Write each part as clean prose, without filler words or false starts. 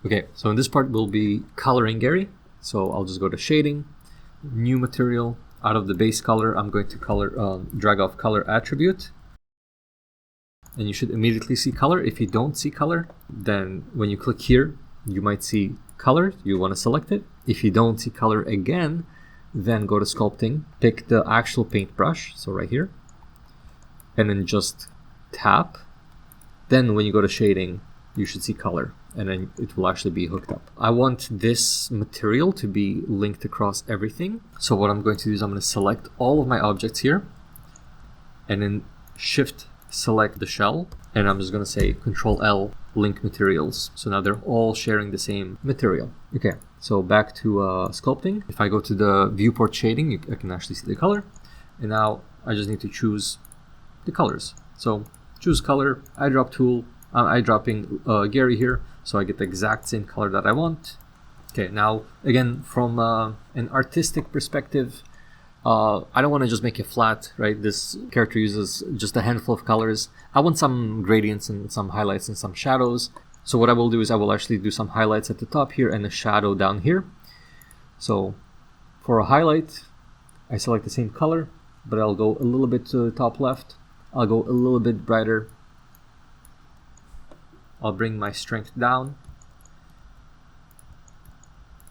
Okay, so in this part we'll be coloring Gary. So I'll just go to shading, new material. Out of the base color, I'm going to drag off color attribute. And you should immediately see color. If you don't see color, then when you click here, you might see color. You want to select it. If you don't see color again, then go to sculpting, pick the actual paintbrush, so right here, and then just tap. Then when you go to shading, you should see color, and then it will actually be hooked up. I want this material to be linked across everything. So what I'm going to do is I'm going to select all of my objects here, and then shift select the shell, and I'm just going to say Control L, link materials. So now they're all sharing the same material. Okay, so back to sculpting. If I go to the viewport shading, I can actually see the color. And now I just need to choose the colors. So choose color, eyedrop tool. I'm eyedropping Gary here, so I get the exact same color that I want. Okay, now again, from an artistic perspective, I don't want to just make it flat, right? This character uses just a handful of colors. I want some gradients and some highlights and some shadows. So what I will do is I will actually do some highlights at the top here and a shadow down here. So for a highlight, I select the same color, but I'll go a little bit to the top left. I'll go a little bit brighter. I'll bring my strength down,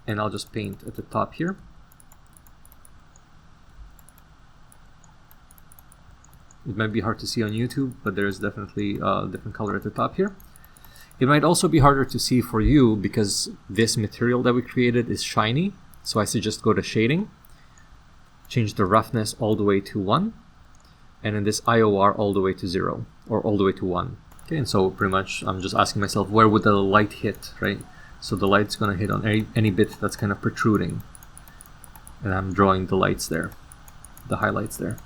and I'll just paint at the top here. It might be hard to see on YouTube, but there's definitely a different color at the top here. It might also be harder to see for you because this material that we created is shiny. So I suggest go to shading, change the roughness all the way to 1, and then this IOR all the way to 0, or all the way to 1. Okay, and so pretty much I'm just asking myself, where would the light hit, right? So the light's gonna hit on any bit that's kind of protruding. And I'm drawing the lights there, the highlights there.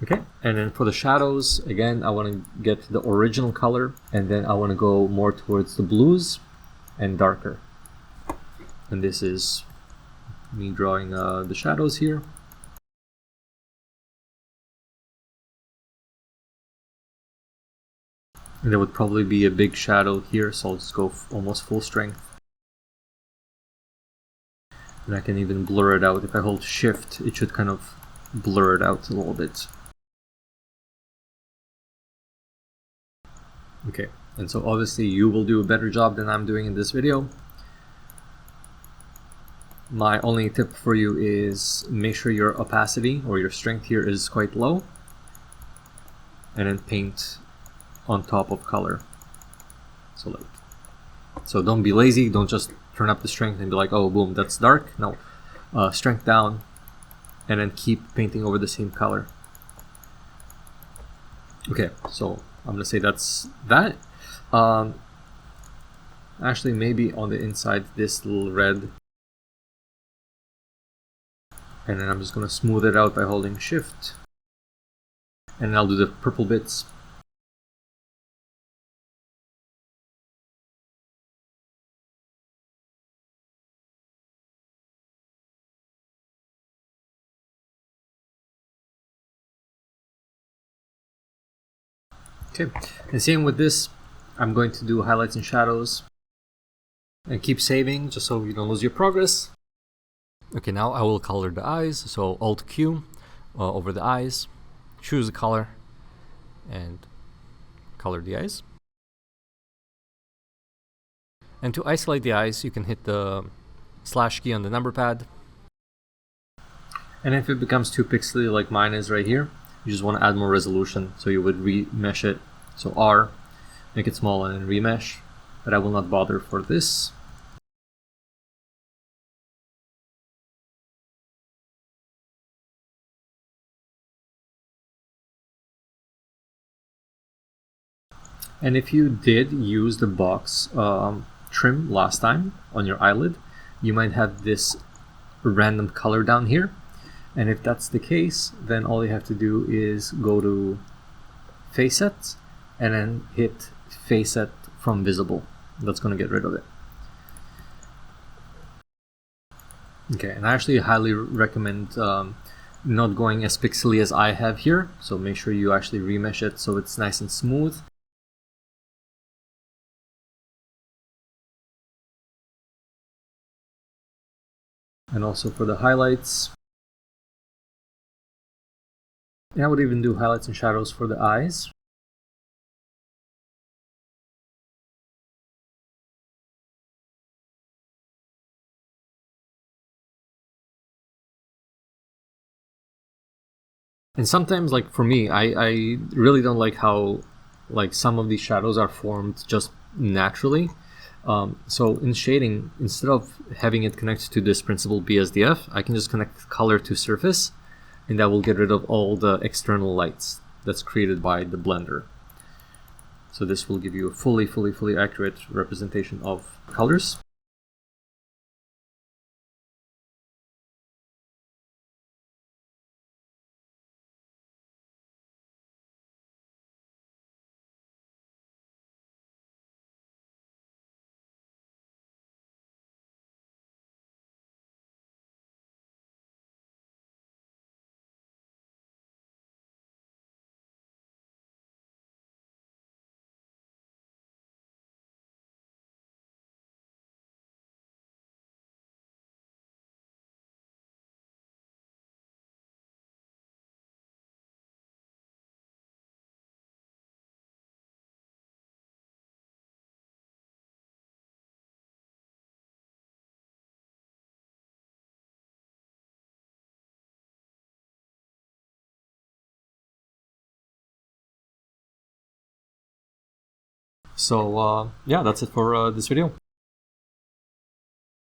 Okay, and then for the shadows, again, I want to get the original color, and then I want to go more towards the blues and darker. And this is me drawing the shadows here. And there would probably be a big shadow here, so I'll just go almost full strength. And I can even blur it out. If I hold shift, it should kind of blur it out a little bit. Okay, and so obviously you will do a better job than I'm doing in this video. My only tip for you is make sure your opacity or your strength here is quite low, and then paint on top of color. So don't be lazy, don't just turn up the strength and be like, oh boom, that's dark. No, strength down, and then keep painting over the same color. Okay, so I'm gonna say that's that. Actually, maybe on the inside, this little red, and then I'm just gonna smooth it out by holding shift, and I'll do the purple bits. Okay, and same with this, I'm going to do highlights and shadows and keep saving just so you don't lose your progress. Okay, now I will color the eyes, so Alt Q over the eyes, choose a color and color the eyes. And to isolate the eyes, you can hit the slash key on the number pad. And if it becomes too pixely like mine is right here, you just want to add more resolution, so you would remesh it. So R, make it small and then remesh, but I will not bother for this. And if you did use the box trim last time on your eyelid, you might have this random color down here. And if that's the case, then all you have to do is go to face set and then hit face set from visible. That's going to get rid of it. Okay, and I actually highly recommend not going as pixely as I have here, so make sure you actually remesh it so it's nice and smooth. And also for the highlights, and I would even do highlights and shadows for the eyes. And sometimes, like for me, I really don't like how like some of these shadows are formed just naturally. So in shading, instead of having it connect to this principled BSDF, I can just connect color to surface, and that will get rid of all the external lights that's created by the blender. So this will give you a fully accurate representation of colors. So yeah, that's it for this video.